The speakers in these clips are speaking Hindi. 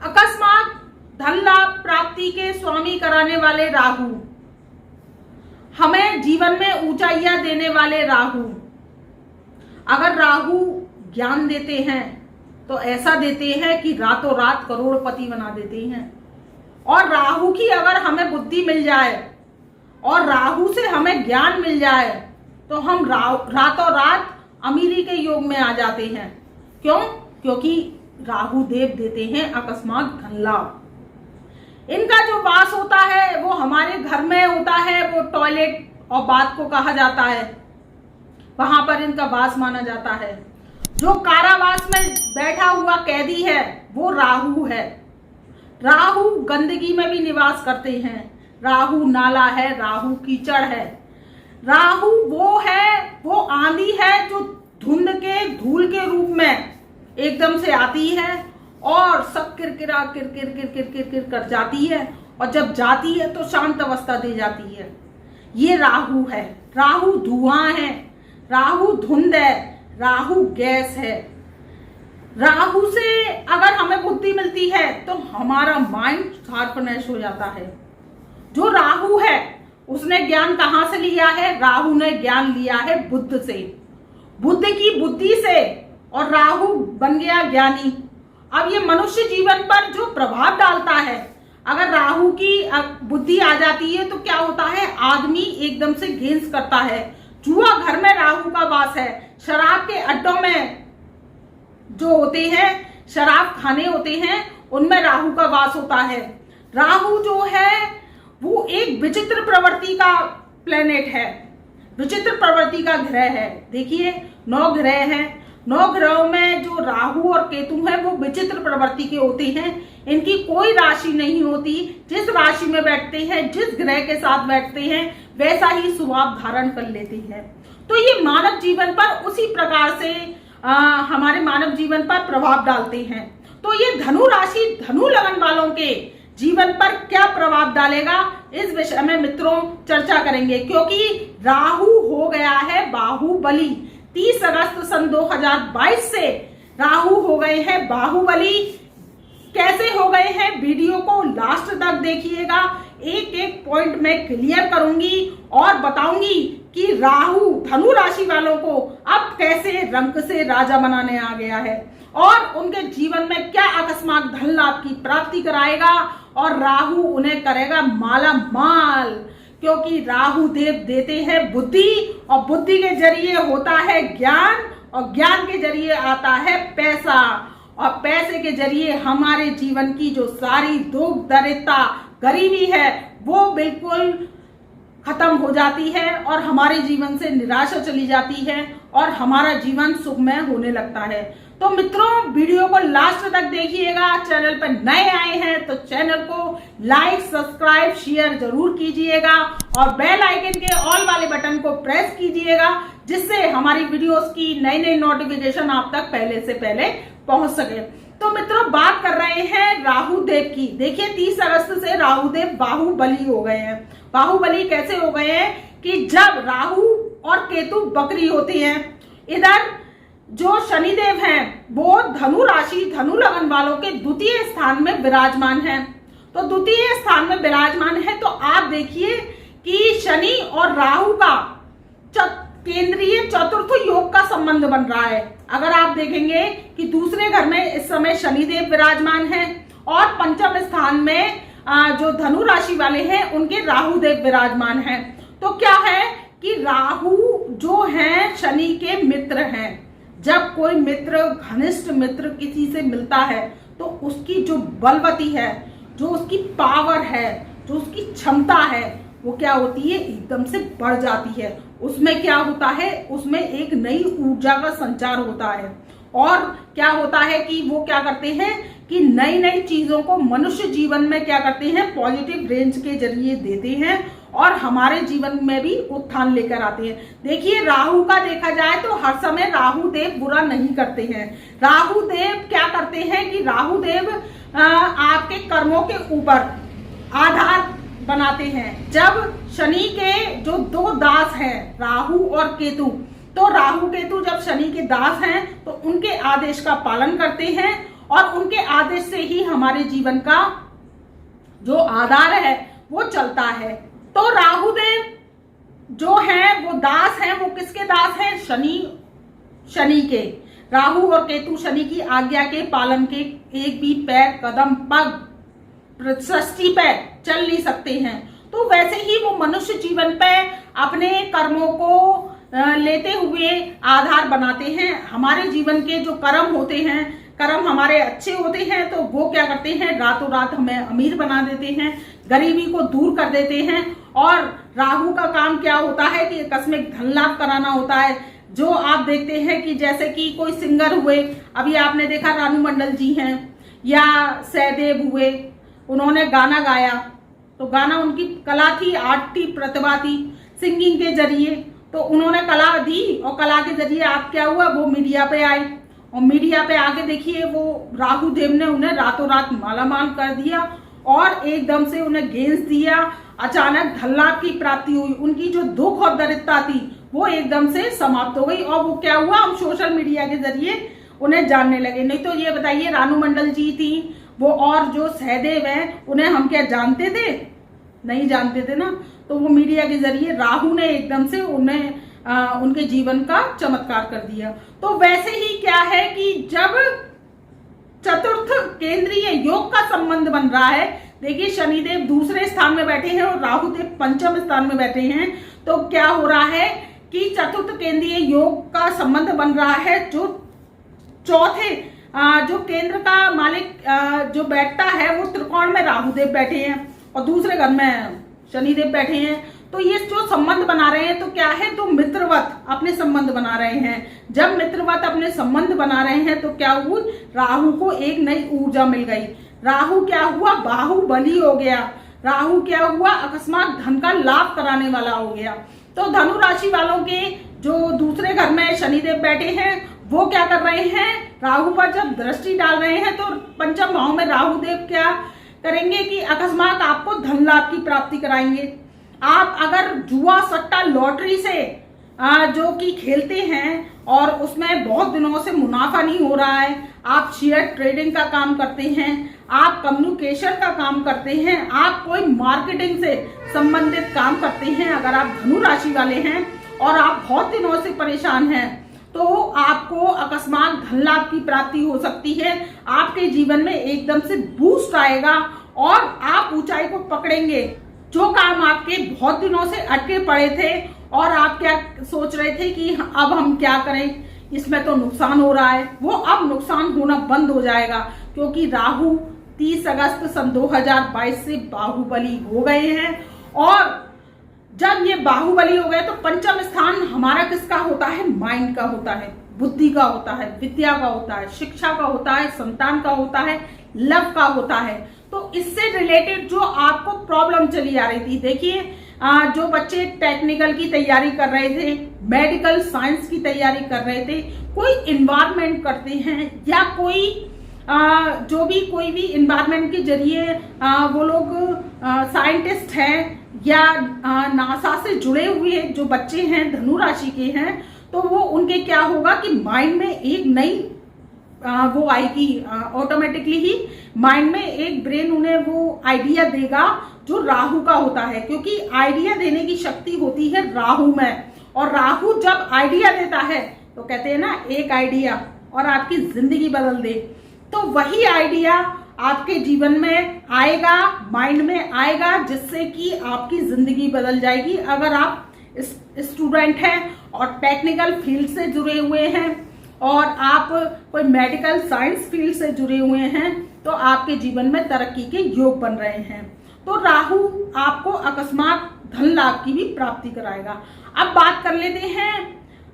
अकस्मात धन लाभ प्राप्ति के स्वामी कराने वाले राहु, हमें जीवन में ऊंचाइयां देने वाले राहु। अगर राहु ज्ञान देते हैं तो ऐसा देते हैं कि रातों रात करोड़पति बना देते हैं। और राहु की अगर हमें बुद्धि मिल जाए और राहु से हमें ज्ञान मिल जाए तो हम रातों रात अमीरी के योग में आ जाते हैं। क्यों? क्योंकि राहु देव देते हैं अकस्मात धन लाभ। इनका जो वास होता है वो हमारे घर में होता है, वो टॉयलेट और बाथ को कहा जाता है, वहां पर इनका वास माना जाता है। जो कारावास में बैठा हुआ कैदी है वो राहु है। राहु गंदगी में भी निवास करते हैं, राहु नाला है, राहु कीचड़ है। राहु वो है, वो आंधी है जो धुंध के धूल के रूप में एकदम से आती है और सब किरकिरा किर कर जाती है, और जब जाती है तो शांत अवस्था दे जाती है। ये राहु है। राहु धुआं है, राहु धुंध है, राहु गैस है। राहु से अगर हमें बुद्धि मिलती है तो हमारा माइंड शार्पनेस हो जाता है। जो राहु है उसने ज्ञान कहां से लिया है? राहु ने ज्ञान लिया है बुद्ध से, बुद्ध की बुद्धि से, और राहु बन गया ज्ञानी। अब ये मनुष्य जीवन पर जो प्रभाव डालता है, अगर राहु की बुद्धि आ जाती है तो क्या होता है? आदमी एकदम से गेंस करता है। जुआ घर में राहु का वास है। शराब के अड्डों में जो होते हैं, शराब खाने होते हैं, उनमें राहु का वास होता है। राहु जो है वो एक विचित्र प्रवृत्ति का प्लेनेट है, विचित्र प्रवृत्ति का ग्रह है। देखिए 9 ग्रह हैं, 9 ग्रहों में जो राहु और केतु हैं वो विचित्र प्रवृत्ति के होते हैं। इनकी कोई राशि नहीं होती। जिस राशि में बैठते हैं, जिस ग्रह के साथ बैठते हैं, वैसा ही स्वभाव धारण कर लेते हैं। तो ये मानव जीवन पर उसी प्रकार से हमारे मानव जीवन पर प्रभाव डालते हैं। तो ये धनु राशि, धनु लगन वालों के जीवन पर क्या प्रभाव डालेगा, इस विषय में मित्रों चर्चा करेंगे। क्योंकि राहु हो गया है बाहुबली। 30 अगस्त सन 2022 से राहु हो गए हैं बाहुबली। कैसे हो गए हैं, वीडियो को लास्ट तक देखिएगा। एक एक पॉइंट में क्लियर करूंगी और बताऊंगी कि राहु धनु राशि वालों को अब कैसे रंक से राजा बनाने आ गया है और उनके जीवन में क्या अकस्मात धन लाभ की प्राप्ति कराएगा, और राहु उन्हें करेगा माला माल। क्योंकि राहु देव देते हैं बुद्धि, और बुद्धि के जरिए होता है ज्ञान, और ज्ञान के जरिए आता है पैसा, और पैसे के जरिए हमारे जीवन की जो सारी दुख दरिद्रता गरीबी है वो बिल्कुल खत्म हो जाती है, और हमारे जीवन से निराशा चली जाती है, और हमारा जीवन सुखमय होने लगता है। तो मित्रों वीडियो को लास्ट तक देखिएगा। चैनल पर नए आए हैं तो चैनल को लाइक, सब्सक्राइब, शेयर जरूर कीजिएगा, और बेल आइकन के ऑल वाले बटन को प्रेस कीजिएगा, जिससे हमारी वीडियोस की नई नई नोटिफिकेशन आप तक पहले से पहले पहुंच सके। तो मित्रों बात कर रहे हैं राहु देव की। देखिए 30 अगस्त से राहु देव बाहुबली हो गए हैं। बाहुबली कैसे हो गए हैं कि जब राहु और केतु बकरी होती हैं, इधर जो शनिदेव हैं वो धनु राशि, धनु लगन वालों के द्वितीय स्थान में विराजमान हैं। तो द्वितीय स्थान में विराजमान है तो आप देखिए कि शनि और राहु का केंद्रीय चतुर्थ योग का संबंध बन रहा है। अगर आप देखेंगे कि दूसरे घर में इस समय शनिदेव विराजमान हैं, और पंचम स्थान में जो धनु राशि वाले हैं उनके राहु देव विराजमान हैं। तो क्या है कि राहु जो हैं शनि के मित्र हैं। जब कोई मित्र, घनिष्ठ मित्र किसी से मिलता है तो उसकी जो बलवती है, जो उसकी पावर है, जो उसकी क्षमता है, वो क्या होती है, एकदम से बढ़ जाती है। उसमें क्या होता है, उसमें एक नई ऊर्जा का संचार होता है, और क्या होता है कि वो क्या करते हैं कि नई नई चीजों को मनुष्य जीवन में क्या करते हैं, पॉजिटिव रेंज के जरिए देते हैं, और हमारे जीवन में भी उत्थान लेकर आते हैं। देखिए राहु का देखा जाए तो हर समय राहु देव बुरा नहीं करते हैं। राहु देव क्या करते हैं कि राहु देव आपके कर्मों के ऊपर आधार बनाते हैं। जब शनि के जो 2 दास हैं राहु और केतु, तो राहु केतु जब शनि के दास हैं तो उनके आदेश का पालन करते हैं, और उनके आदेश से ही हमारे जीवन का जो आधार है वो चलता है। तो राहुदेव जो है वो दास है, वो किसके दास है? शनि के। राहु और केतु शनि की आज्ञा के पालन के एक भी पैर, कदम, पग सृष्टि पे चल नहीं सकते हैं। तो वैसे ही वो मनुष्य जीवन पे अपने कर्मों को लेते हुए आधार बनाते हैं। हमारे जीवन के जो कर्म होते हैं, कर्म हमारे अच्छे होते हैं तो वो क्या करते हैं? रातों रात हमें अमीर बना देते हैं, गरीबी को दूर कर देते हैं। और राहु का काम क्या होता है कि आकस्मिक धन लाभ कराना होता है। जो आप देखते हैं कि जैसे कि कोई सिंगर हुए, अभी आपने देखा रानू मंडल जी हैं या सहदेव हुए, उन्होंने गाना गाया तो गाना उनकी कला थी, आर्ट थी, प्रतिभा थी सिंगिंग के जरिए। तो उन्होंने कला दी और कला के जरिए आप क्या हुआ? वो मीडिया पे आए और मीडिया पे आके देखिए वो राहु देव ने उन्हें रातों रात मालामाल कर दिया और एकदम से उन्हें गेंस दिया। अचानक धन लाभ की प्राप्ति हुई, उनकी जो दुख और दरिद्रता थी वो एकदम से समाप्त हो गई। और वो क्या हुआ? हम सोशल मीडिया के जरिए उन्हें जानने लगे। नहीं तो ये बताइए, रानू मंडल जी थी वो और जो सहदेव हैं उन्हें हम क्या जानते थे? नहीं जानते थे ना। तो वो मीडिया के जरिए राहु ने एकदम से उन्हें उनके जीवन का चमत्कार कर दिया। तो वैसे ही क्या है कि जब चतुर्थ केंद्रीय योग का संबंध बन रहा है, देखिए शनिदेव दूसरे स्थान में बैठे हैं और राहुदेव पंचम स्थान में बैठे हैं, तो क्या हो रहा है कि चतुर्थ केंद्रीय योग का संबंध बन रहा है। जो चौथे जो केंद्र का मालिक जो बैठता है वो त्रिकोण में राहुदेव बैठे हैं और दूसरे घर में शनिदेव बैठे हैं। तो ये जो संबंध बना रहे हैं तो क्या है? तो मित्रवत अपने संबंध बना रहे हैं। जब मित्रवत अपने संबंध बना रहे हैं तो क्या हुआ? राहु को एक नई ऊर्जा मिल गई। राहु क्या हुआ? बाहुबली हो गया। राहु क्या हुआ? अकस्मात धन का लाभ कराने वाला हो गया। तो धनु राशि वालों के जो दूसरे घर में शनिदेव बैठे हैं वो क्या कर रहे हैं? राहु पर जब दृष्टि डाल रहे हैं तो पंचम भाव में राहुदेव क्या करेंगे कि अकस्मात आपको धन लाभ की प्राप्ति कराएंगे। आप अगर जुआ, सट्टा, लॉटरी से जो कि खेलते हैं और उसमें बहुत दिनों से मुनाफा नहीं हो रहा है, आप शेयर ट्रेडिंग का काम करते हैं, आप कम्युनिकेशन का काम करते हैं, आप कोई मार्केटिंग से संबंधित काम करते हैं, अगर आप धनु राशि वाले हैं और आप बहुत दिनों से परेशान हैं तो आपको अकस्मात धन लाभ की प्राप्ति हो सकती है। आपके जीवन में एकदम से बूस्ट आएगा और आप ऊंचाई को पकड़ेंगे। जो काम आपके बहुत दिनों से अटके पड़े थे और आप क्या सोच रहे थे कि अब हम क्या करें, इसमें तो नुकसान हो रहा है, वो अब नुकसान होना बंद हो जाएगा। क्योंकि राहु 30 अगस्त सन 2022 से बाहुबली हो गए हैं। और जब ये बाहुबली हो गए तो पंचम स्थान हमारा किसका होता है? माइंड का होता है, बुद्धि का होता है, विद्या का होता है, शिक्षा का होता है, संतान का होता है, लव का होता है। तो इससे रिलेटेड जो आपको प्रॉब्लम चली आ रही थी, देखिए जो बच्चे टेक्निकल की तैयारी कर रहे थे, मेडिकल साइंस की तैयारी कर रहे थे, कोई इन्वायरमेंट करते हैं या कोई जो भी कोई भी इन्वायरमेंट के जरिए वो लोग साइंटिस्ट हैं या नासा से जुड़े हुए जो बच्चे हैं धनु राशि के हैं, तो वो उनके क्या होगा कि माइंड में एक नई वो आएगी, ऑटोमेटिकली ही माइंड में एक ब्रेन उन्हें वो आइडिया देगा जो राहु का होता है। क्योंकि आइडिया देने की शक्ति होती है राहु में, और राहु जब आइडिया देता है तो कहते हैं ना एक आइडिया और आपकी जिंदगी बदल दे। तो वही आइडिया आपके जीवन में आएगा, माइंड में आएगा, जिससे कि आपकी जिंदगी बदल जाएगी। अगर आप स्टूडेंट हैं और टेक्निकल फील्ड से जुड़े हुए हैं और आप कोई मेडिकल साइंस फील्ड से जुड़े हुए हैं तो आपके जीवन में तरक्की के योग बन रहे हैं। तो राहु आपको अकस्मात धन लाभ की भी प्राप्ति कराएगा। अब बात कर लेते हैं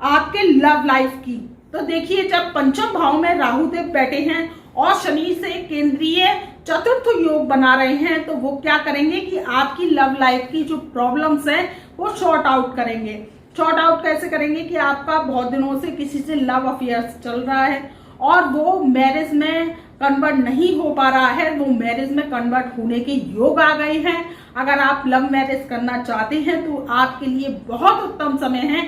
आपके लव लाइफ की। तो देखिए जब पंचम भाव में राहु देव बैठे हैं और शनि से केंद्रीय चतुर्थ योग बना रहे हैं तो वो क्या करेंगे कि आपकी लव लाइफ की जो प्रॉब्लम्स हैं वो सॉर्ट आउट करेंगे। सॉर्ट आउट कैसे करेंगे कि आपका बहुत दिनों से किसी से लव अफेयर चल रहा है और वो मैरिज में कन्वर्ट नहीं हो पा रहा है, वो मैरिज में कन्वर्ट होने के योग आ गए हैं। अगर आप लव मैरिज करना चाहते हैं तो आपके लिए बहुत उत्तम समय है।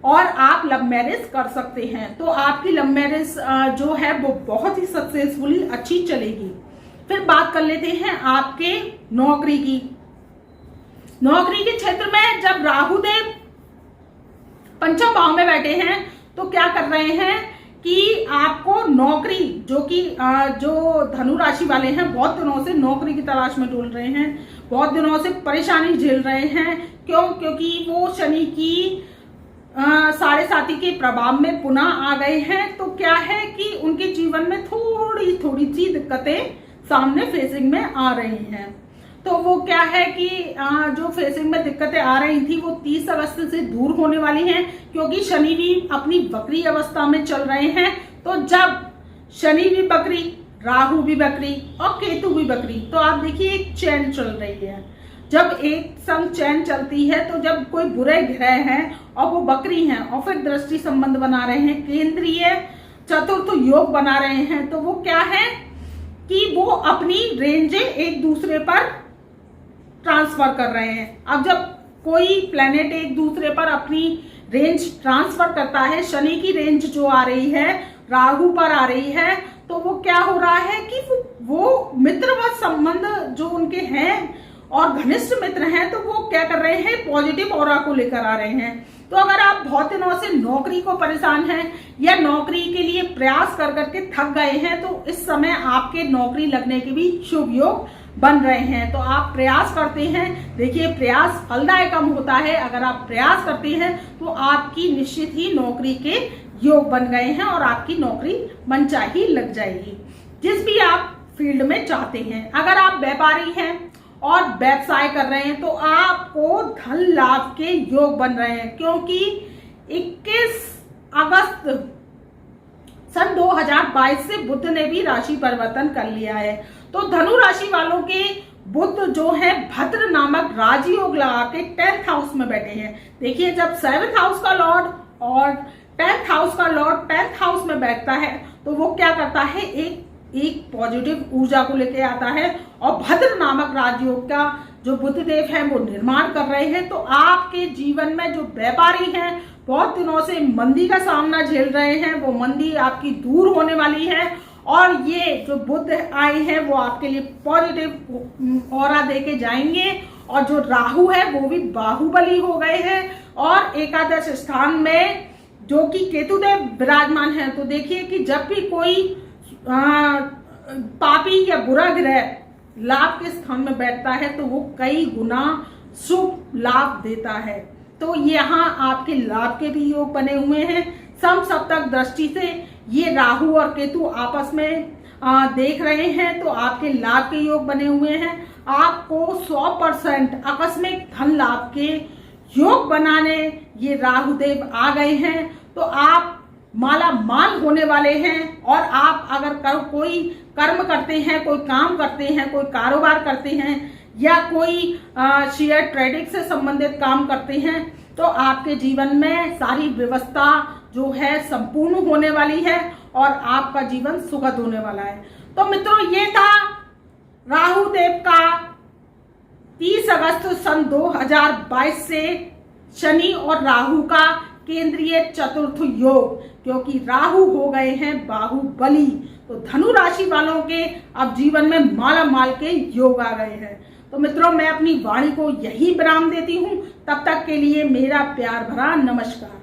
और आप लव मैरिज कर सकते हैं। तो आपकी लव मैरिज जो है वो बहुत ही सक्सेसफुली अच्छी चलेगी। फिर बात कर लेते हैं आपके नौकरी की। नौकरी के क्षेत्र में जब राहु देव पंचम भाव में बैठे हैं तो क्या कर रहे हैं कि आपको नौकरी जो धनु राशि वाले हैं बहुत दिनों से नौकरी की तलाश में डूल रहे हैं, बहुत दिनों से परेशानी झेल रहे हैं। क्योंकि वो शनि की 7.5 के प्रभाव में पुनः आ गए हैं। तो क्या है कि उनके जीवन में थोड़ी थोड़ी सी दिक्कतें सामने फेसिंग में आ रही हैं। तो वो क्या है कि जो फेसिंग में दिक्कतें आ रही थी वो 30 अगस्त से दूर होने वाली हैं, क्योंकि शनि भी अपनी वक्री अवस्था में चल रहे हैं। तो जब शनि भी वक्री, राहु भी वक्री और केतु भी वक्री, तो आप देखिए एक चैन चल रही है। जब एक संग चैन चलती है तो जब कोई बुरे ग्रह हैं और वो वक्री हैं और फिर दृष्टि संबंध बना रहे हैं, केंद्रीय चतुर्थ योग बना रहे हैं, तो वो क्या है कि वो अपनी रेंजें एक दूसरे पर ट्रांसफर कर रहे हैं। अब जब कोई प्लेनेट एक दूसरे पर अपनी रेंज ट्रांसफर करता है, शनि की रेंज जो आ रही है राहु पर आ रही है, तो वो क्या हो रहा है कि वो मित्रवत संबंध जो उनके हैं और घनिष्ठ मित्र हैं, तो वो क्या कर रहे हैं, पॉजिटिव ऑरा को लेकर आ रहे हैं। तो अगर आप बहुत दिनों से नौकरी को परेशान हैं या नौकरी के लिए प्रयास कर करके थक गए हैं, तो इस समय आपके नौकरी लगने के भी शुभ योग बन रहे हैं। तो आप प्रयास करते हैं, देखिए प्रयास फलदायक होता है। अगर आप प्रयास करते हैं तो आपकी निश्चित ही नौकरी के योग बन गए हैं और आपकी नौकरी मनचाही लग जाएगी, जिस भी आप फील्ड में चाहते हैं। अगर आप व्यापारी हैं और व्यवसाय कर रहे हैं तो आपको धन लाभ के योग बन रहे हैं, क्योंकि 21 अगस्त सन 2022 से बुध ने भी राशि परिवर्तन कर लिया है। तो धनु राशि वालों के बुध जो है भद्र नामक राजयोग लगा के 10th हाउस में बैठे हैं। देखिए जब 7th हाउस का लॉर्ड और 10th हाउस का लॉर्ड 10th हाउस में बैठता है तो वो क्या करता है, एक पॉजिटिव ऊर्जा को लेके आता है और भद्र नामक राजयोग का जो बुधदेव है वो निर्माण कर रहे हैं। तो आपके जीवन में जो व्यापारी हैं बहुत दिनों से मंदी का सामना झेल रहे हैं, वो मंदी आपकी दूर होने वाली है और ये जो बुध आए हैं वो आपके लिए पॉजिटिव ऑरा देके जाएंगे। और जो राहु है वो भी बाहुबली हो गए हैं और एकादश स्थान में जो कि केतुदेव विराजमान है। तो देखिए कि जब भी कोई पापी या बुरा ग्रह लाभ के स्थान में बैठता है तो वो कई गुना शुभ लाभ देता है। तो यहाँ आपके लाभ के भी योग बने हुए हैं। समसप्तक दृष्टि से ये राहु और केतु आपस में देख रहे हैं तो आपके लाभ के योग बने हुए हैं। आपको 100% आकस्मिक धन लाभ के योग बनाने ये राहुदेव आ गए हैं। तो आप माला माल होने वाले हैं। और आप अगर कोई कर्म करते हैं, कोई काम करते हैं, कोई कारोबार करते हैं या कोई शेयर ट्रेडिंग से संबंधित काम करते हैं तो आपके जीवन में सारी व्यवस्था जो है संपूर्ण होने वाली है और आपका जीवन सुखद होने वाला है। तो मित्रों ये था राहु देव का 30 अगस्त सन 2022 से शनि और राहु का केंद्रीय चतुर्थ योग, क्योंकि राहु हो गए हैं बाहुबली। तो धनु राशि वालों के अब जीवन में माला माल के योग आ गए हैं। तो मित्रों मैं अपनी वाणी को यही विराम देती हूँ। तब तक के लिए मेरा प्यार भरा नमस्कार।